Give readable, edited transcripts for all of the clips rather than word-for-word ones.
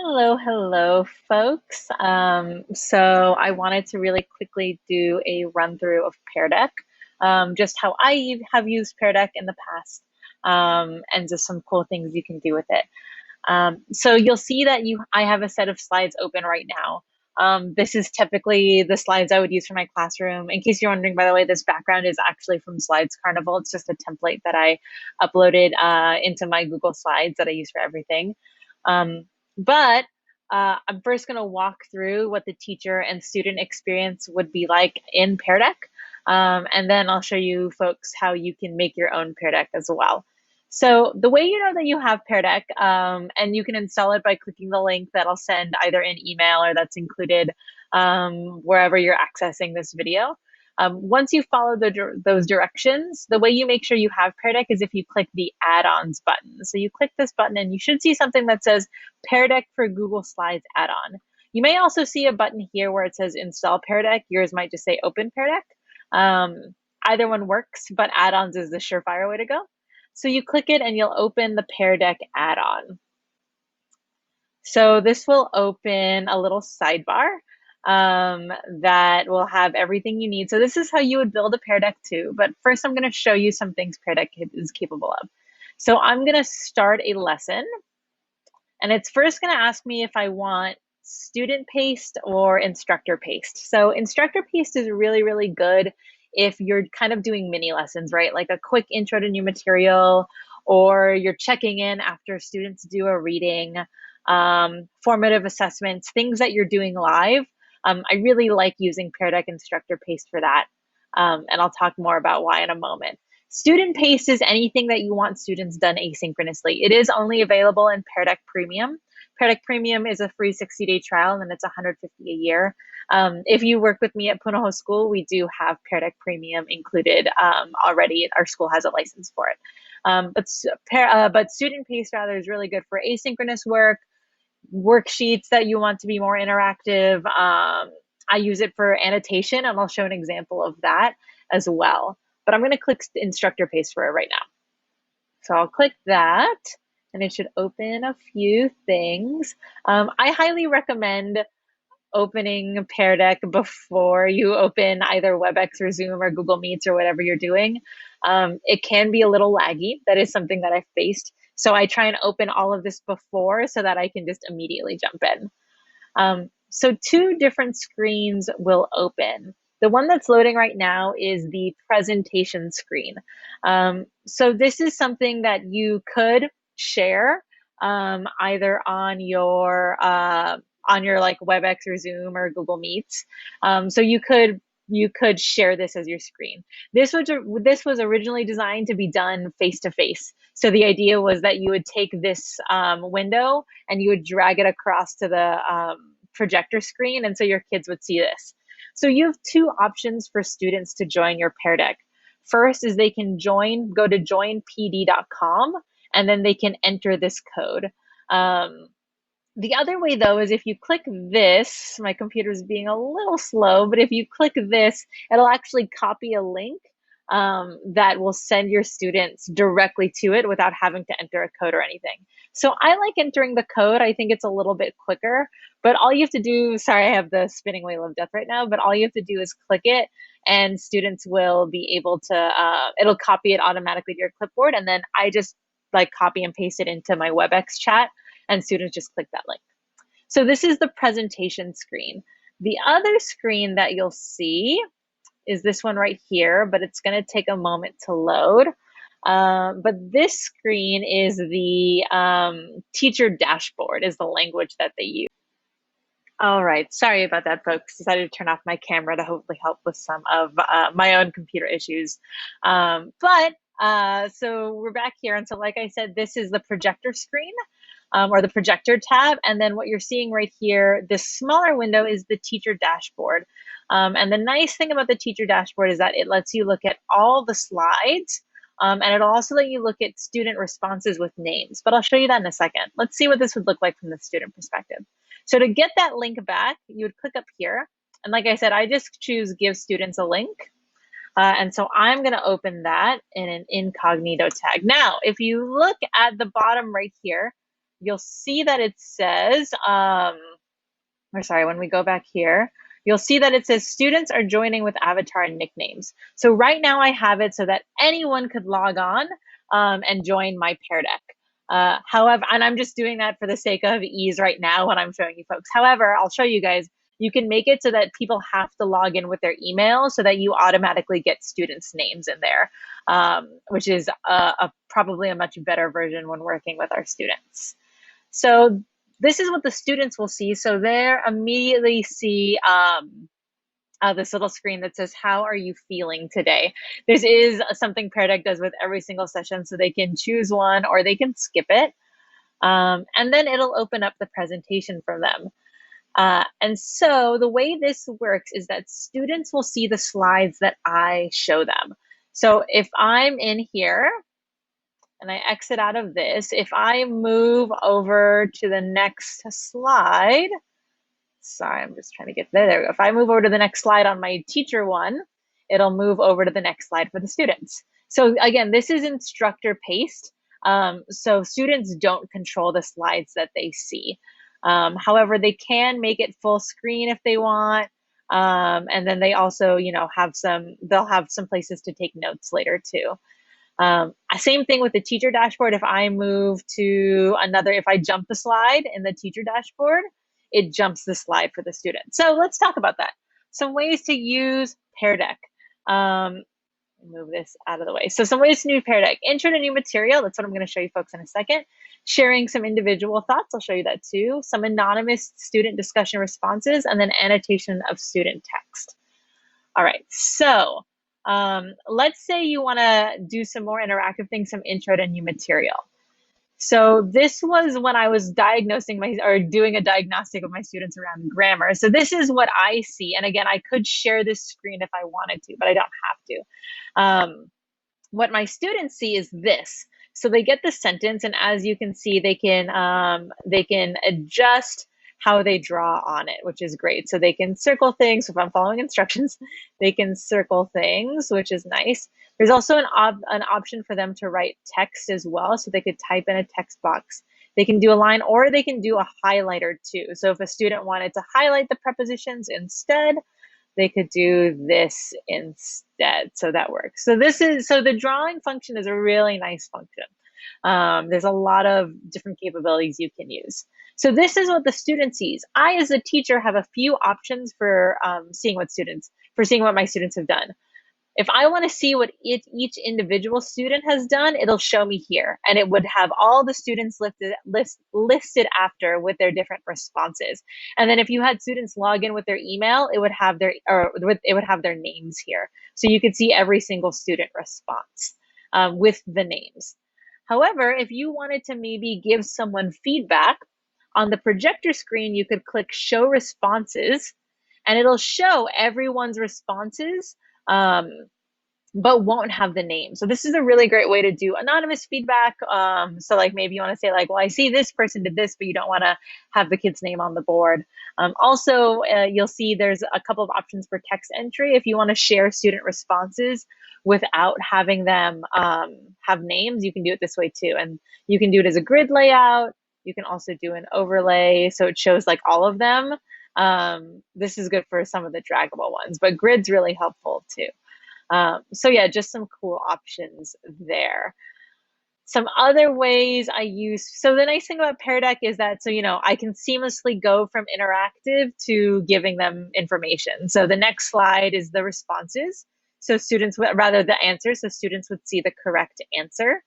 Hello, folks. So I wanted to really quickly do a run through of Pear Deck, just how have used Pear Deck in the past, and just some cool things you can do with it. So you'll see that I have a set of slides open right now. This is typically the slides I would use for my classroom. In case you're wondering, by the way, this background is actually from Slides Carnival. It's just a template that I uploaded into my Google Slides that I use for everything. But I'm first going to walk through what the teacher and student experience would be like in Pear Deck. And then I'll show you folks how you can make your own Pear Deck as well. So the way you know that you have Pear Deck, and you can install it by clicking the link that I'll send either in email or that's included wherever you're accessing this video. Once you follow those directions, the way you make sure you have Pear Deck is if you click the add-ons button. So you click this button and you should see something that says Pear Deck for Google Slides add-on. You may also see a button here where it says install Pear Deck. Yours might just say open Pear Deck. Either one works, but add-ons is the surefire way to go. So you click it and you'll open the Pear Deck add-on. So this will open a little sidebar that will have everything you need. So this is how you would build a Pear Deck too. But first I'm going to show you some things Pear Deck is capable of. So I'm going to start a lesson. And it's first going to ask me if I want student paste or instructor paste. So instructor paste is really, really good if you're kind of doing mini lessons, right? Like a quick intro to new material, or you're checking in after students do a reading, formative assessments, things that you're doing live. I really like using Pear Deck instructor paste for that. And I'll talk more about why in a moment. Student paste is anything that you want students done asynchronously. It is only available in Pear Deck Premium. Pear Deck Premium is a free 60-day trial and it's $150 a year. If you work with me at Punahou School, we do have Pear Deck Premium included already. Our school has a license for it. But Student Paste rather is really good for asynchronous work, worksheets that you want to be more interactive. I use it for annotation, and I'll show an example of that as well. But I'm going to click instructor paste for it right now. So I'll click that, and it should open a few things. I highly recommend opening Pear Deck before you open either WebEx or Zoom or Google Meets or whatever you're doing. It can be a little laggy. That is something that I've faced. So I try and open all of this before so that I can just immediately jump in. So two different screens will open. The one that's loading right now is the presentation screen. So this is something that you could share either on your like WebEx or Zoom or Google Meets. So you could share this as your screen. This was originally designed to be done face to face. So the idea was that you would take this window and you would drag it across to the projector screen, and so your kids would see this. So you have two options for students to join your Pear Deck. First is they can go to joinpd.com, and then they can enter this code. The other way, though, is if you click this, my computer's being a little slow, but if you click this, it'll actually copy a link that will send your students directly to it without having to enter a code or anything. So I like entering the code. I think it's a little bit quicker, but all you have to do, sorry, I have the spinning wheel of death right now, but all you have to do is click it and students will be able to, it'll copy it automatically to your clipboard. And then I just like copy and paste it into my WebEx chat and students just click that link. So this is the presentation screen. The other screen that you'll see is this one right here, but it's going to take a moment to load. But this screen is the teacher dashboard, is the language that they use. All right, sorry about that, folks. Decided to turn off my camera to hopefully help with some of my own computer issues. So we're back here. And so like I said, this is the projector screen. Or the projector tab. And then what you're seeing right here, this smaller window is the teacher dashboard. And the nice thing about the teacher dashboard is that it lets you look at all the slides, and it'll also let you look at student responses with names. But I'll show you that in a second. Let's see what this would look like from the student perspective. So to get that link back, you would click up here. And like I said, I just choose give students a link. And so I'm going to open that in an incognito tag. Now, if you look at the bottom right here, you'll see that it says, or sorry, when we go back here, you'll see that it says students are joining with avatar and nicknames. So right now I have it so that anyone could log on and join my Pear Deck. However, and I'm just doing that for the sake of ease right now when I'm showing you folks. However, I'll show you guys, you can make it so that people have to log in with their email so that you automatically get students' names in there, which is probably a much better version when working with our students. So this is what the students will see. So they immediately see this little screen that says, how are you feeling today? This is something Pear Deck does with every single session, so they can choose one or they can skip it. And then it'll open up the presentation for them. And so the way this works is that students will see the slides that I show them. So if I'm in here, and I exit out of this, if I move over to the next slide, sorry, I'm just trying to get there. There we go. If I move over to the next slide on my teacher one, it'll move over to the next slide for the students. So again, this is instructor paced. So students don't control the slides that they see. However, they can make it full screen if they want. And then they also, they'll have some places to take notes later too. Same thing with the teacher dashboard. If I move to another, if I jump the slide in the teacher dashboard, it jumps the slide for the student. So let's talk about that. Some ways to use Pear Deck. Move this out of the way. So some ways to use Pear Deck. Intro to new material. That's what I'm going to show you folks in a second. Sharing some individual thoughts. I'll show you that too. Some anonymous student discussion responses, and then annotation of student text. All right, so let's say you want to do some more interactive things, some intro to new material. So this was when I was doing a diagnostic with my students around grammar. So this is what I see. And again, I could share this screen if I wanted to, but I don't have to. What my students see is this. So they get the sentence, and as you can see, they can adjust how they draw on it, which is great. So they can circle things. So if I'm following instructions, they can circle things, which is nice. There's also an option for them to write text as well. So they could type in a text box. They can do a line, or they can do a highlighter too. So if a student wanted to highlight the prepositions instead, they could do this instead. So that works. So the drawing function is a really nice function. There's a lot of different capabilities you can use. So this is what the student sees. I, as a teacher, have a few options for seeing what my students have done. If I want to see what each individual student has done, it'll show me here, and it would have all the students listed after with their different responses. And then if you had students log in with their email, it would have their names here, so you could see every single student response with the names. However, if you wanted to maybe give someone feedback, on the projector screen, you could click Show Responses, and it'll show everyone's responses, but won't have the name. So this is a really great way to do anonymous feedback. So like maybe you want to say like, well, I see this person did this, but you don't want to have the kid's name on the board. Also, you'll see there's a couple of options for text entry. If you want to share student responses without having them have names, you can do it this way too. And you can do it as a grid layout. You can also do an overlay, so it shows like all of them. This is good for some of the draggable ones, but grid's really helpful too. So yeah, just some cool options there. Some other ways I use, so the nice thing about Pear Deck is that, I can seamlessly go from interactive to giving them information. So the next slide is the responses. So the answers, so students would see the correct answer.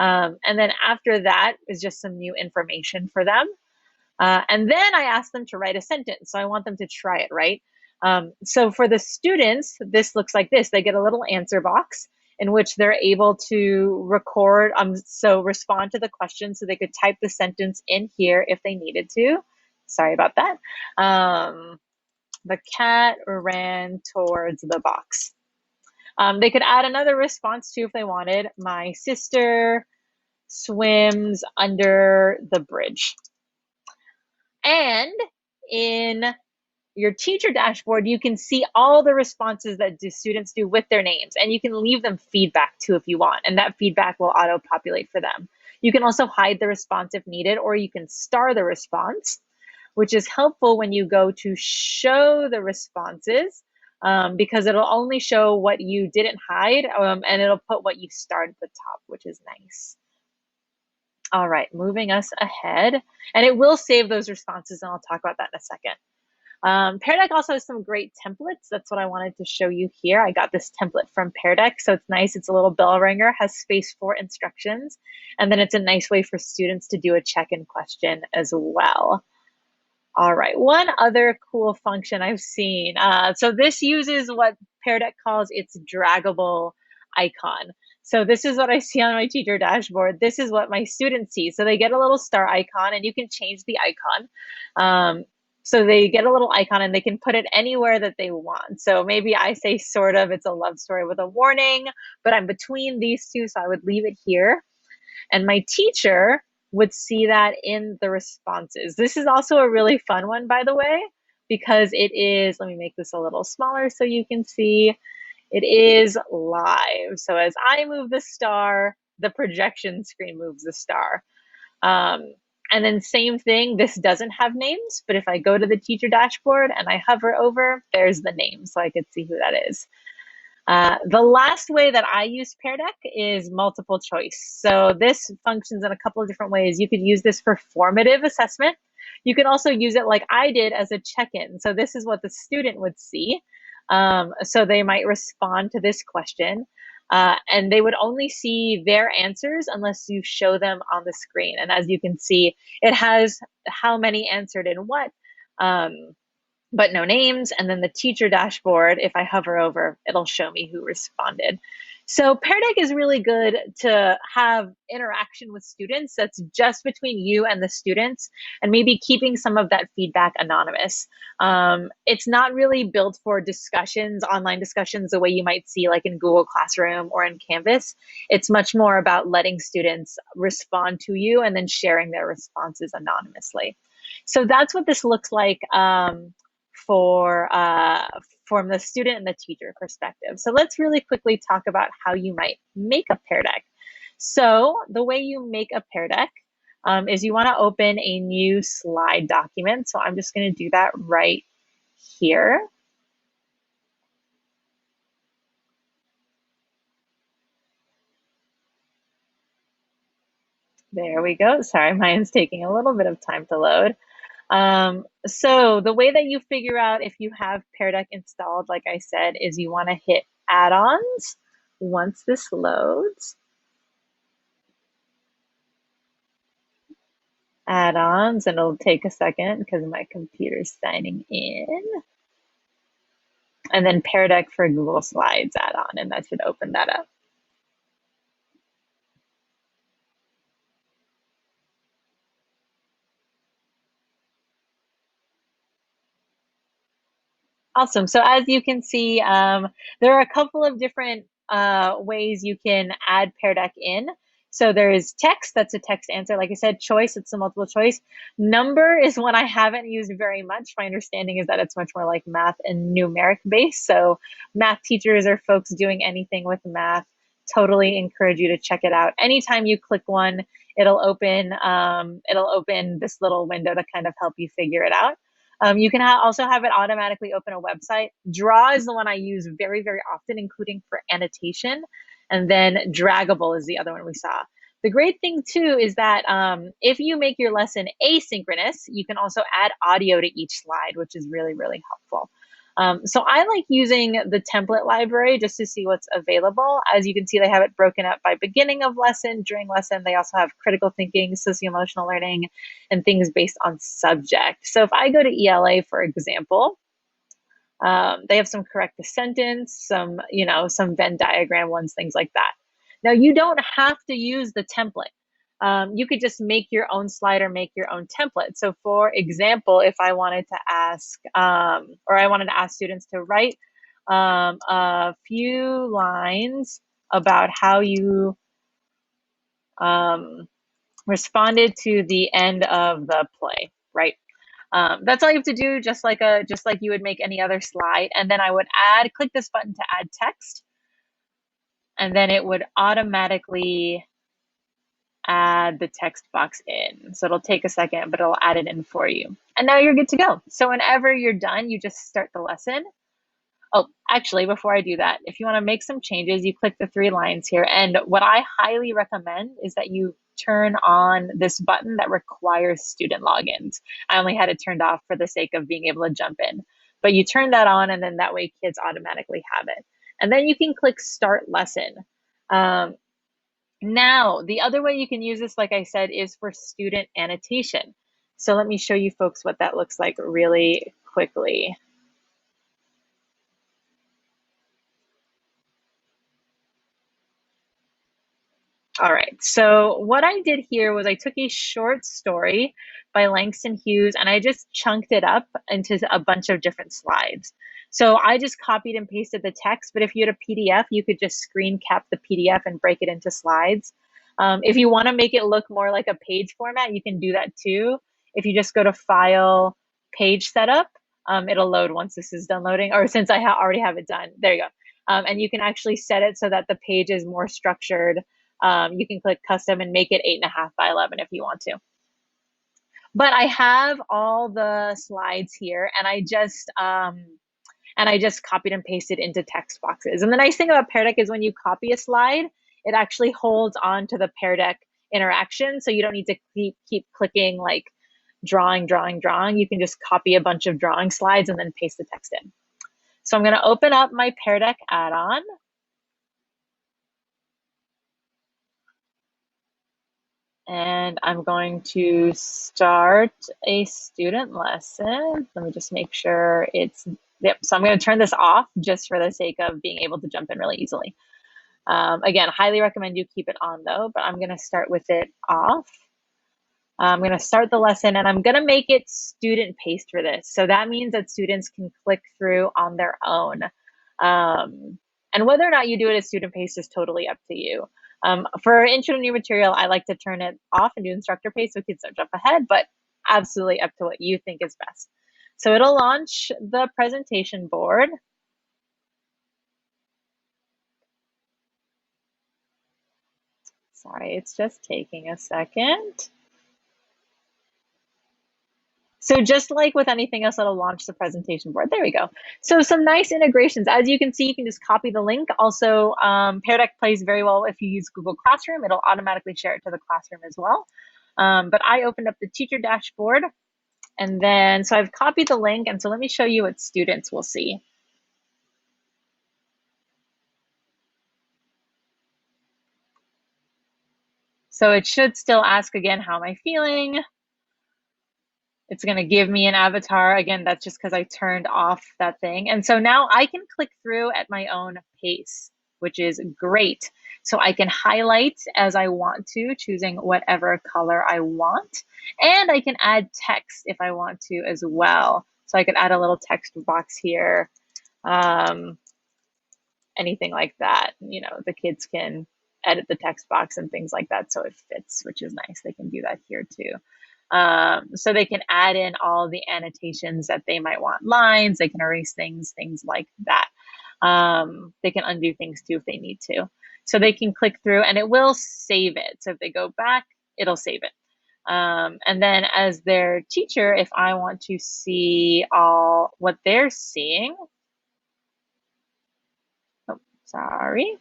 And then after that is just some new information for them. And then I ask them to write a sentence. So I want them to try it, right? So for the students, this looks like this. They get a little answer box in which they're able to record, respond to the question. So they could type the sentence in here if they needed to. Sorry about that. The cat ran towards the box. They could add another response too if they wanted. My sister swims under the bridge. And in your teacher dashboard, you can see all the responses that the students do with their names, and you can leave them feedback too if you want, and that feedback will auto-populate for them. You can also hide the response if needed, or you can star the response, which is helpful when you go to show the responses, because it'll only show what you didn't hide, and it'll put what you starred at the top, which is nice. All right, moving us ahead. And it will save those responses, and I'll talk about that in a second. Pear Deck also has some great templates. That's what I wanted to show you here. I got this template from Pear Deck, so it's nice. It's a little bell ringer, has space for instructions, and then it's a nice way for students to do a check-in question as well. All right, one other cool function I've seen. So this uses what Pear Deck calls its draggable icon. So this is what I see on my teacher dashboard. This is what my students see. So they get a little star icon, and you can change the icon. So they get a little icon, and they can put it anywhere that they want. So maybe I say sort of, it's a love story with a warning, but I'm between these two, so I would leave it here. And my teacher would see that in the responses. This is also a really fun one, by the way, because it is, let me make this a little smaller so you can see, it is live. So as I move the star, the projection screen moves the star. And then same thing, this doesn't have names, but if I go to the teacher dashboard and I hover over, there's the name, so I could see who that is. The last way that I use Pear Deck is multiple choice. So this functions in a couple of different ways. You could use this for formative assessment. You can also use it like I did as a check-in. So this is what the student would see. So they might respond to this question, and they would only see their answers unless you show them on the screen. And as you can see, it has how many answered in what. But no names. And then the teacher dashboard, if I hover over, it'll show me who responded. So Pear Deck is really good to have interaction with students that's just between you and the students, and maybe keeping some of that feedback anonymous. It's not really built for discussions, online discussions, the way you might see like in Google Classroom or in Canvas. It's much more about letting students respond to you and then sharing their responses anonymously. So that's what this looks like for from the student and the teacher perspective. So let's really quickly talk about how you might make a Pear Deck. So the way you make a Pear Deck is you want to open a new slide document. So I'm just going to do that right here. There we go. Sorry, mine's taking a little bit of time to load. So the way that you figure out if you have Pear Deck installed, like I said, is you want to hit add-ons once this loads. Add-ons, and it'll take a second because my computer's signing in. And then Pear Deck for Google Slides add-on, and that should open that up. Awesome. So as you can see, there are a couple of different ways you can add Pear Deck in. So there is text, that's a text answer. Like I said, choice, it's a multiple choice. Number is one I haven't used very much. My understanding is that it's much more like math and numeric based. So math teachers or folks doing anything with math, totally encourage you to check it out. Anytime you click one, it'll open this little window to kind of help you figure it out. You can also have it automatically open a website. Draw is the one I use very, very often, including for annotation. And then Draggable is the other one we saw. The great thing too is that if you make your lesson asynchronous, you can also add audio to each slide, which is really, really helpful. So I like using the template library just to see what's available. As you can see, they have it broken up by beginning of lesson, during lesson. They also have critical thinking, socio-emotional learning, and things based on subject. So if I go to ELA, for example, they have some correct the sentence, some Venn diagram ones, things like that. Now, you don't have to use the template. You could just make your own slide or make your own template. So for example, if I wanted to ask, or I wanted to ask students to write a few lines about how you responded to the end of the play, right? That's all you have to do, just like you would make any other slide. And then I would click this button to add text, and then it would automatically add the text box in. So it'll take a second, but it'll add it in for you. And now you're good to go. So whenever you're done, you just start the lesson. Oh, actually, before I do that, if you want to make some changes, you click the three lines here. And what I highly recommend is that you turn on this button that requires student logins. I only had it turned off for the sake of being able to jump in. But you turn that on, and then that way kids automatically have it. And then you can click Start Lesson. Now, the other way you can use this, like I said, is for student annotation. So let me show you folks what that looks like really quickly. All right, so what I did here was I took a short story by Langston Hughes and I just chunked it up into a bunch of different slides. So I just copied and pasted the text, but if you had a PDF, you could just screen cap the PDF and break it into slides. If you want to make it look more like a page format, you can do that too. If you just go to File, Page Setup, it'll load once this is done loading, or since I already have it done. There you go. And you can actually set it so that the page is more structured. You can click custom and make it 8.5 by 11 if you want to. But I have all the slides here, and I just copied and pasted into text boxes. And the nice thing about Pear Deck is when you copy a slide, it actually holds on to the Pear Deck interaction, so you don't need to keep clicking like drawing, drawing, drawing. You can just copy a bunch of drawing slides and then paste the text in. So I'm going to open up my Pear Deck add-on. And I'm going to start a student lesson. Let me just make sure it's, yep. So I'm going to turn this off just for the sake of being able to jump in really easily. Again, highly recommend you keep it on though, but I'm going to start with it off. I'm going to start the lesson and I'm going to make it student paced for this. So that means that students can click through on their own. And whether or not you do it as student paced is totally up to you. For intro to new material, I like to turn it off and do instructor pace so kids don't jump ahead, but absolutely up to what you think is best. So it'll launch the presentation board. Sorry, it's just taking a second. So just like with anything else, it'll launch the presentation board. There we go. So some nice integrations. As you can see, you can just copy the link. Also, Pear Deck plays very well if you use Google Classroom. It'll automatically share it to the classroom as well. But I opened up the teacher dashboard. And then, so I've copied the link. And so let me show you what students will see. So it should still ask again, how am I feeling? It's going to give me an avatar. Again, that's just because I turned off that thing. And so now I can click through at my own pace, which is great. So I can highlight as I want to, choosing whatever color I want. And I can add text if I want to as well. So I could add a little text box here, anything like that. You know, the kids can edit the text box and things like that so it fits, which is nice. They can do that here too. So they can add in all the annotations that they might want, lines, they can erase things, things like that. They can undo things too if they need to. So they can click through and it will save it. So if they go back, it'll save it. And then as their teacher, if I want to see all what they're seeing, oh, sorry.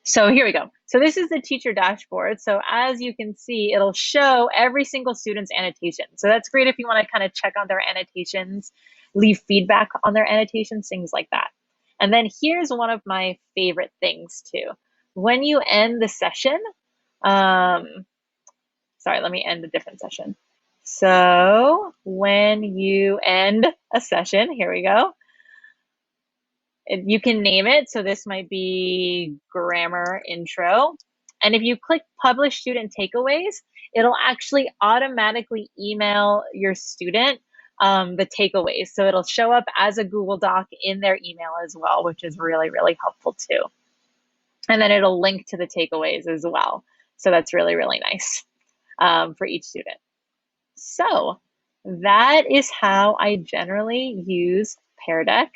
So here we go. So this is the teacher dashboard. So as you can see, it'll show every single student's annotation. So that's great if you want to kind of check on their annotations, leave feedback on their annotations, things like that. And then here's one of my favorite things too. When you end the session, sorry, let me end a different session. So when you end a session, here we go. You can name it. So this might be grammar intro. And if you click publish student takeaways, it'll actually automatically email your student the takeaways. So it'll show up as a Google Doc in their email as well, which is really, really helpful too. And then it'll link to the takeaways as well. So that's really, really nice for each student. So that is how I generally use Pear Deck.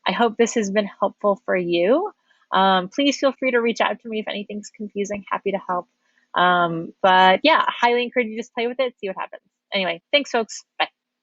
I hope this has been helpful for you. Please feel free to reach out to me if anything's confusing. Happy to help. But yeah, I highly encourage you to just play with it, see what happens. Anyway, thanks, folks. Bye.